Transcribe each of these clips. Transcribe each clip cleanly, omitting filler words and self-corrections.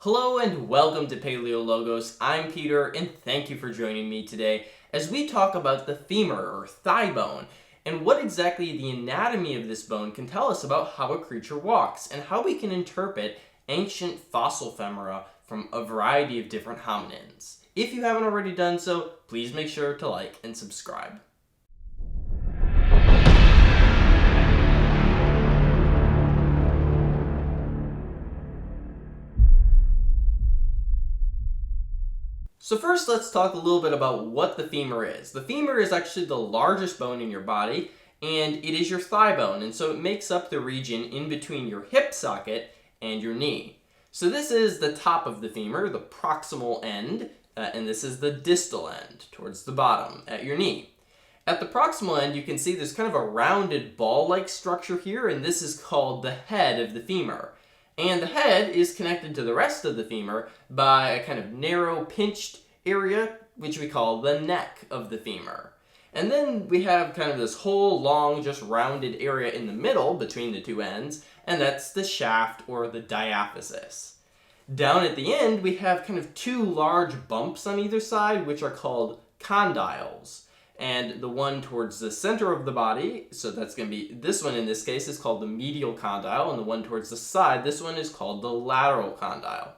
Hello and welcome to Paleologos. I'm Peter and thank you for joining me today as we talk about the femur or thigh bone and what exactly the anatomy of this bone can tell us about how a creature walks and how we can interpret ancient fossil femora from a variety of different hominins. If you haven't already done so, please make sure to like and subscribe. So first, let's talk a little bit about what the femur is. The femur is actually the largest bone in your body, and it is your thigh bone, and so it makes up the region in between your hip socket and your knee. So this is the top of the femur, the proximal end, and this is the distal end, towards the bottom, at your knee. At the proximal end, you can see there's kind of a rounded ball-like structure here, and this is called the head of the femur. And the head is connected to the rest of the femur by a kind of narrow pinched area, which we call the neck of the femur. And then we have kind of this whole long, just rounded area in the middle between the two ends, and that's the shaft or the diaphysis. Down at the end, we have kind of two large bumps on either side, which are called condyles. And the one towards the center of the body, so that's going to be, this one in this case is called the medial condyle, and the one towards the side, this one is called the lateral condyle.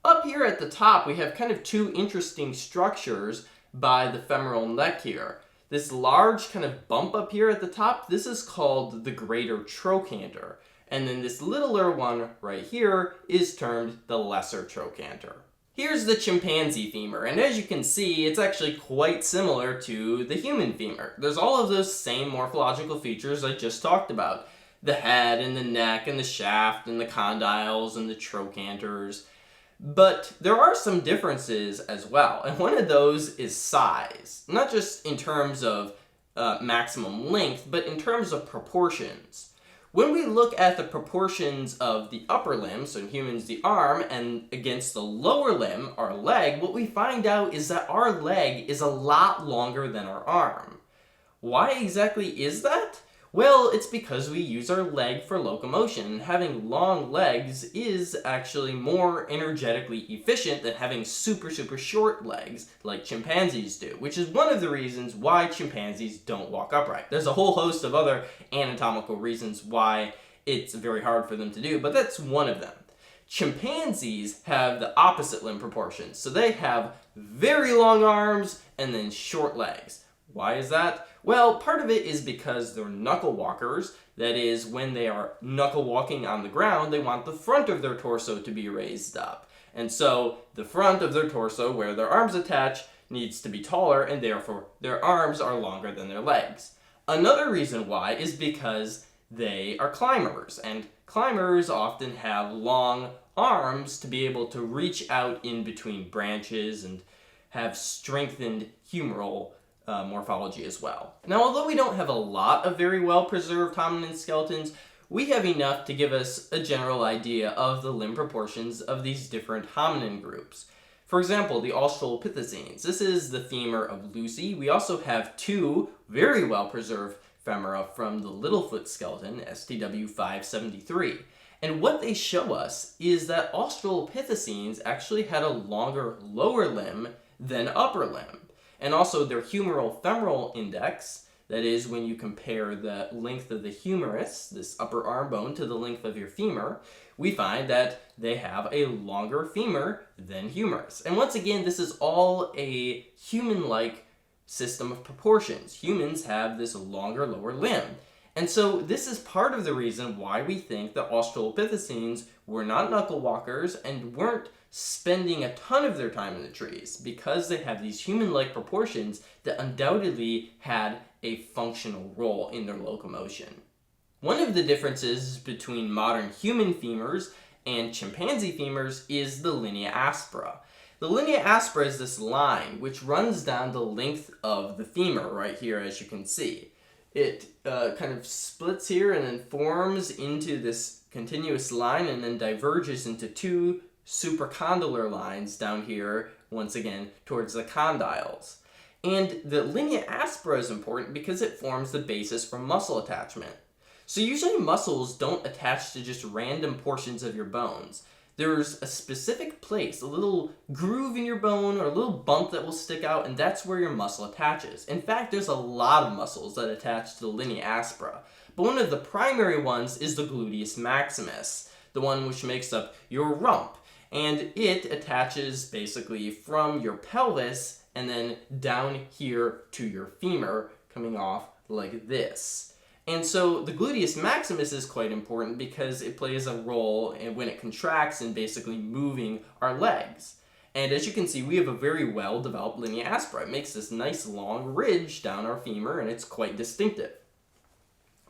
Up here at the top, we have kind of two interesting structures by the femoral neck here. This large kind of bump up here at the top, this is called the greater trochanter. And then this littler one right here is termed the lesser trochanter. Here's the chimpanzee femur, and as you can see, it's actually quite similar to the human femur. There's all of those same morphological features I just talked about. The head and the neck and the shaft and the condyles and the trochanters. But there are some differences as well, and one of those is size. Not just in terms of maximum length, but in terms of proportions. When we look at the proportions of the upper limb, so in humans the arm, and against the lower limb, our leg, what we find out is that our leg is a lot longer than our arm. Why exactly is that? Well, it's because we use our leg for locomotion, and having long legs is actually more energetically efficient than having super short legs like chimpanzees do, which is one of the reasons why chimpanzees don't walk upright. There's a whole host of other anatomical reasons why it's very hard for them to do, but that's one of them. Chimpanzees have the opposite limb proportions, so they have very long arms and then short legs. Why is that? Well, part of it is because they're knuckle walkers. That is, when they are knuckle walking on the ground, they want the front of their torso to be raised up. And so the front of their torso, where their arms attach, needs to be taller, and therefore their arms are longer than their legs. Another reason why is because they are climbers, and climbers often have long arms to be able to reach out in between branches and have strengthened humeral morphology as well. Now, although we don't have a lot of very well-preserved hominin skeletons, we have enough to give us a general idea of the limb proportions of these different hominin groups. For example, the Australopithecines. This is the femur of Lucy. We also have two very well-preserved femora from the Littlefoot skeleton, STW573. And what they show us is that Australopithecines actually had a longer lower limb than upper limb. And also their humeral femoral index, that is when you compare the length of the humerus, this upper arm bone, to the length of your femur, we find that they have a longer femur than humerus. And once again, this is all a human-like system of proportions. Humans have this longer lower limb. And so this is part of the reason why we think the Australopithecines were not knuckle walkers and weren't spending a ton of their time in the trees, because they have these human-like proportions that undoubtedly had a functional role in their locomotion. One of the differences between modern human femurs and chimpanzee femurs is the linea aspera. The linea aspera is this line which runs down the length of the femur right here, as you can see. It kind of splits here and then forms into this continuous line and then diverges into two supracondylar lines down here, once again, towards the condyles. And the linea aspera is important because it forms the basis for muscle attachment. So usually muscles don't attach to just random portions of your bones. there's a specific place, a little groove in your bone or a little bump that will stick out, and that's where your muscle attaches. In fact, there's a lot of muscles that attach to the linea aspera, but one of the primary ones is the gluteus maximus, the one which makes up your rump, and it attaches basically from your pelvis and then down here to your femur, coming off like this. And so the gluteus maximus is quite important because it plays a role when it contracts in basically moving our legs. And as you can see, we have a very well developed linea aspera. It makes this nice long ridge down our femur, and it's quite distinctive.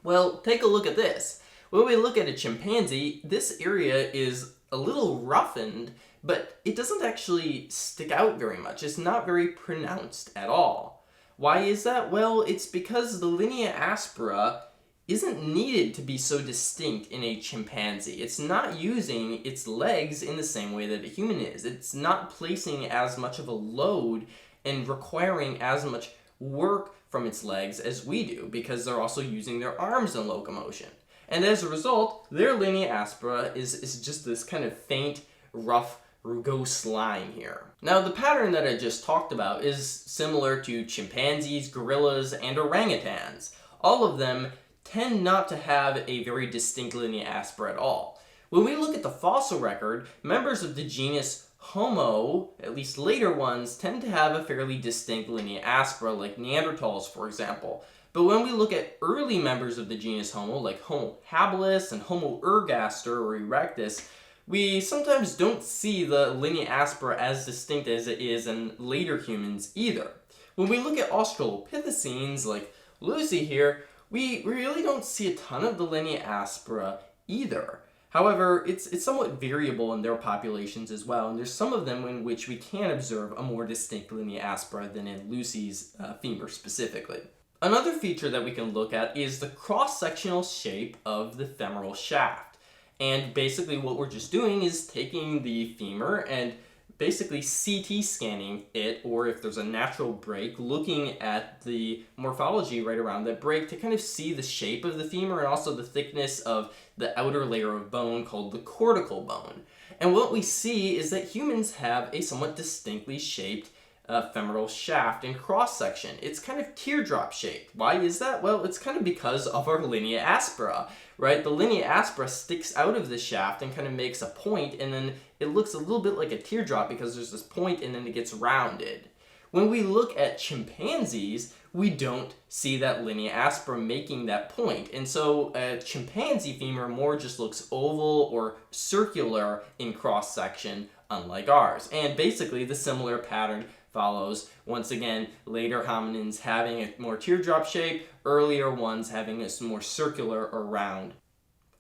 Well, take a look at this. When we look at a chimpanzee, this area is a little roughened, but it doesn't actually stick out very much. It's not very pronounced at all. Why is that? Well, it's because the linea aspera isn't needed to be so distinct in a chimpanzee. It's not using its legs in the same way that a human is. It's not placing as much of a load and requiring as much work from its legs as we do, because they're also using their arms in locomotion. And as a result, their linea aspera is just this kind of faint, rough, rugose line here. Now, the pattern that I just talked about is similar to chimpanzees, gorillas, and orangutans. All of them tend not to have a very distinct linea aspera at all. When we look at the fossil record, members of the genus Homo, at least later ones, tend to have a fairly distinct linea aspera, like Neanderthals, for example. But when we look at early members of the genus Homo, like Homo habilis and Homo ergaster or erectus, we sometimes don't see the linea aspera as distinct as it is in later humans either. When we look at Australopithecines, like Lucy here, we really don't see a ton of the linea aspera either. However, it's somewhat variable in their populations as well, and there's some of them in which we can observe a more distinct linea aspera than in Lucy's femur specifically. Another feature that we can look at is the cross-sectional shape of the femoral shaft. And basically what we're just doing is taking the femur and basically CT scanning it, or if there's a natural break, looking at the morphology right around that break to kind of see the shape of the femur and also the thickness of the outer layer of bone called the cortical bone. And what we see is that humans have a somewhat distinctly shaped femoral shaft in cross-section. It's kind of teardrop shaped. Why is that? Well, it's kind of because of our linea aspera, right? The linea aspera sticks out of the shaft and kind of makes a point, and then it looks a little bit like a teardrop because there's this point and then it gets rounded. When we look at chimpanzees, we don't see that linea aspera making that point. And so a chimpanzee femur more just looks oval or circular in cross-section, unlike ours. And basically the similar pattern follows, once again, later hominins having a more teardrop shape, earlier ones having a more circular or round.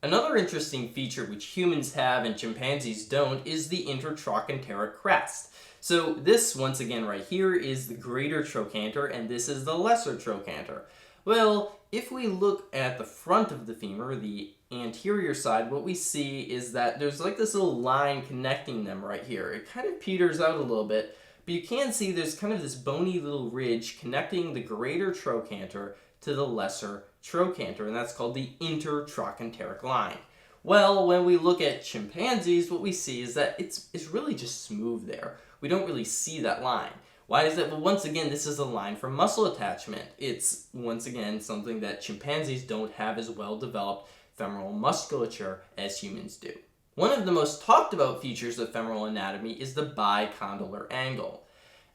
Another interesting feature which humans have and chimpanzees don't is the intertrochanteric crest. So this, once again, right here is the greater trochanter, and this is the lesser trochanter. Well, if we look at the front of the femur, the anterior side, what we see is that there's like this little line connecting them right here. It kind of peters out a little bit, but you can see there's kind of this bony little ridge connecting the greater trochanter to the lesser trochanter, and that's called the intertrochanteric line. Well, when we look at chimpanzees, what we see is that it's really just smooth there. We don't really see that line. Why is that? Well, once again, this is a line for muscle attachment. It's, once again, something that chimpanzees don't have as well developed femoral musculature as humans do. One of the most talked about features of femoral anatomy is the bicondylar angle.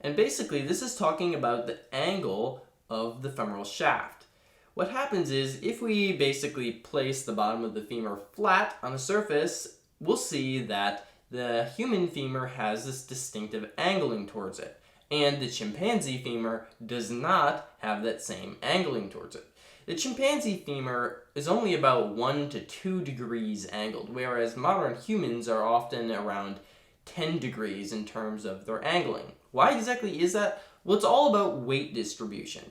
And basically, this is talking about the angle of the femoral shaft. What happens is, if we basically place the bottom of the femur flat on a surface, we'll see that the human femur has this distinctive angling towards it. And the chimpanzee femur does not have that same angling towards it. The chimpanzee femur is only about 1 to 2 degrees angled, whereas modern humans are often around 10 degrees in terms of their angling. Why exactly is that? Well, it's all about weight distribution.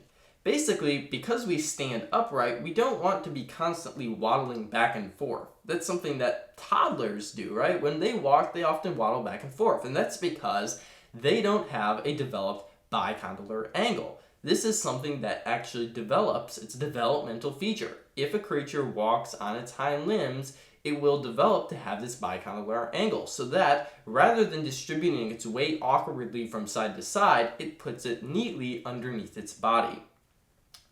Basically, because we stand upright, we don't want to be constantly waddling back and forth. That's something that toddlers do, right? When they walk, they often waddle back and forth, and that's because they don't have a developed bicondylar angle. This is something that actually develops, it's a developmental feature. If a creature walks on its hind limbs, it will develop to have this bicondylar angle, so that rather than distributing its weight awkwardly from side to side, it puts it neatly underneath its body.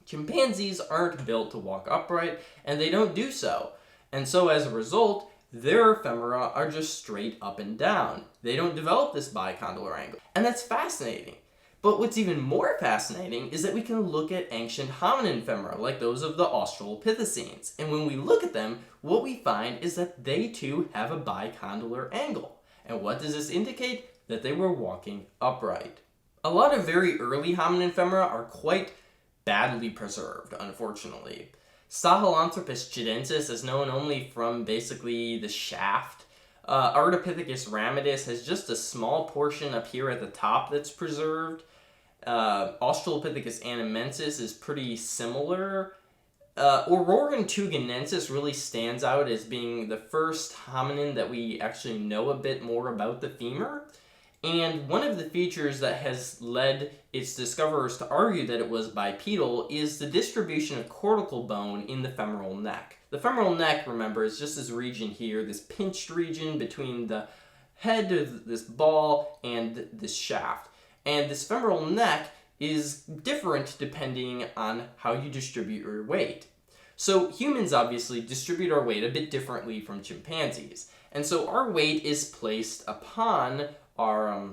Chimpanzees aren't built to walk upright, and they don't do so. And so as a result, their femora are just straight up and down. They don't develop this bicondylar angle. And that's fascinating. But what's even more fascinating is that we can look at ancient hominin femora, like those of the Australopithecines. And when we look at them, what we find is that they too have a bicondylar angle. And what does this indicate? That they were walking upright. A lot of very early hominin femora are quite badly preserved, unfortunately. Sahelanthropus chidensis is known only from basically the shaft. Ardipithecus ramidus has just a small portion up here at the top that's preserved. Australopithecus anamensis is pretty similar. Auroran really stands out as being the first hominin that we actually know a bit more about the femur. And one of the features that has led its discoverers to argue that it was bipedal is the distribution of cortical bone in the femoral neck. The femoral neck, remember, is just this region here, this pinched region between the head of this ball and this shaft. And this femoral neck is different depending on how you distribute your weight. So humans obviously distribute our weight a bit differently from chimpanzees. And so our weight is placed upon our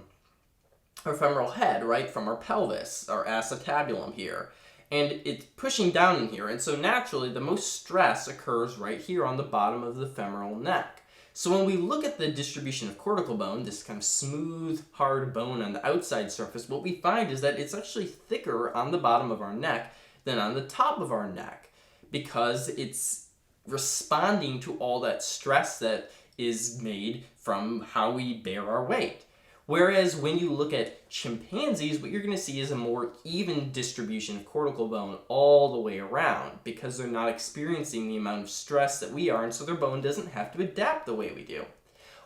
femoral head, right, from our pelvis, our acetabulum here. And it's pushing down in here, and so naturally the most stress occurs right here on the bottom of the femoral neck. So when we look at the distribution of cortical bone, this kind of smooth, hard bone on the outside surface, what we find is that it's actually thicker on the bottom of our neck than on the top of our neck, because it's responding to all that stress that is made from how we bear our weight. Whereas when you look at chimpanzees, what you're going to see is a more even distribution of cortical bone all the way around, because they're not experiencing the amount of stress that we are, and so their bone doesn't have to adapt the way we do.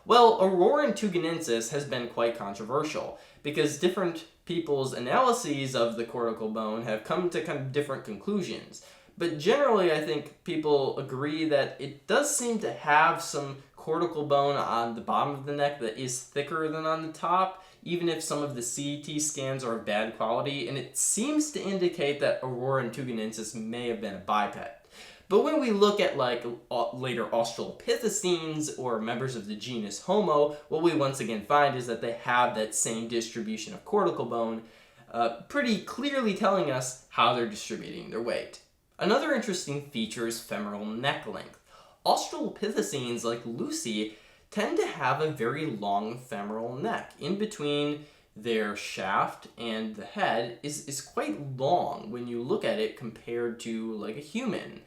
Well, Auroran tugenensis has been quite controversial, because different people's analyses of the cortical bone have come to kind of different conclusions. But generally, I think people agree that it does seem to have some cortical bone on the bottom of the neck that is thicker than on the top, even if some of the CT scans are of bad quality, and it seems to indicate that Auroran tugenensis may have been a biped. But when we look at like later Australopithecines or members of the genus Homo, what we once again find is that they have that same distribution of cortical bone, pretty clearly telling us how they're distributing their weight. Another interesting feature is femoral neck length. Australopithecines, like Lucy, tend to have a very long femoral neck. In between their shaft and the head is quite long when you look at it compared to like a human.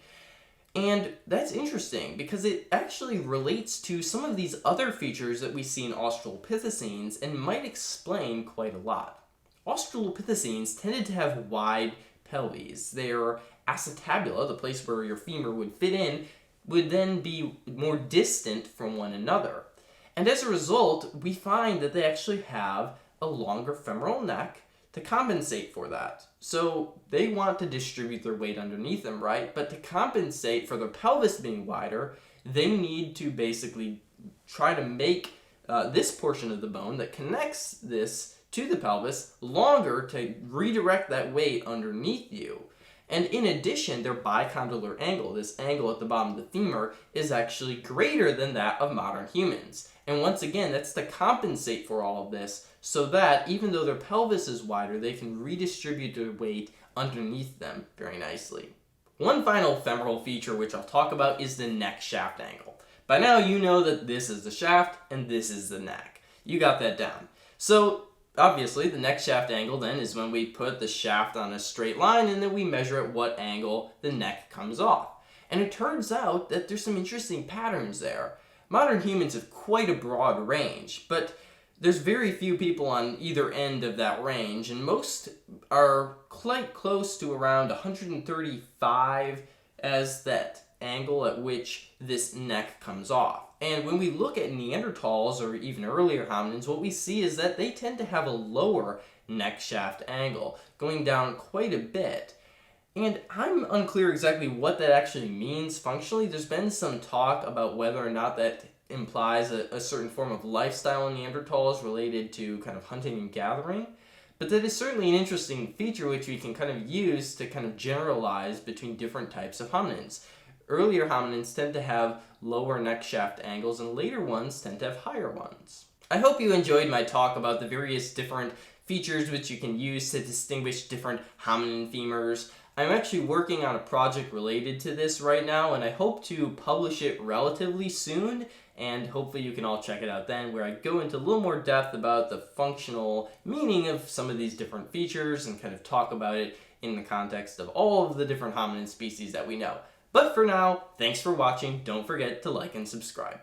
And that's interesting because it actually relates to some of these other features that we see in Australopithecines and might explain quite a lot. Australopithecines tended to have wide pelvises. Their acetabula, the place where your femur would fit in, would then be more distant from one another. And as a result, we find that they actually have a longer femoral neck to compensate for that. So they want to distribute their weight underneath them, right? But to compensate for their pelvis being wider, they need to basically try to make this portion of the bone that connects this to the pelvis longer to redirect that weight underneath you. And in addition, their bicondylar angle, this angle at the bottom of the femur, is actually greater than that of modern humans. And once again, that's to compensate for all of this so that even though their pelvis is wider, they can redistribute their weight underneath them very nicely. One final femoral feature which I'll talk about is the neck shaft angle. By now you know that this is the shaft and this is the neck. You got that down. So obviously, the neck shaft angle then is when we put the shaft on a straight line and then we measure at what angle the neck comes off. And it turns out that there's some interesting patterns there. Modern humans have quite a broad range, but there's very few people on either end of that range, and most are quite close to around 135 as that angle at which this neck comes off. And when we look at Neanderthals or even earlier hominins, what we see is that they tend to have a lower neck shaft angle, going down quite a bit. And I'm unclear exactly what that actually means functionally. There's been some talk about whether or not that implies a certain form of lifestyle in Neanderthals related to kind of hunting and gathering. But that is certainly an interesting feature which we can kind of use to kind of generalize between different types of hominins. Earlier hominins tend to have lower neck shaft angles, and later ones tend to have higher ones. I hope you enjoyed my talk about the various different features which you can use to distinguish different hominin femurs. I'm actually working on a project related to this right now, and I hope to publish it relatively soon, and hopefully you can all check it out then, where I go into a little more depth about the functional meaning of some of these different features and kind of talk about it in the context of all of the different hominin species that we know. But for now, thanks for watching. Don't forget to like and subscribe.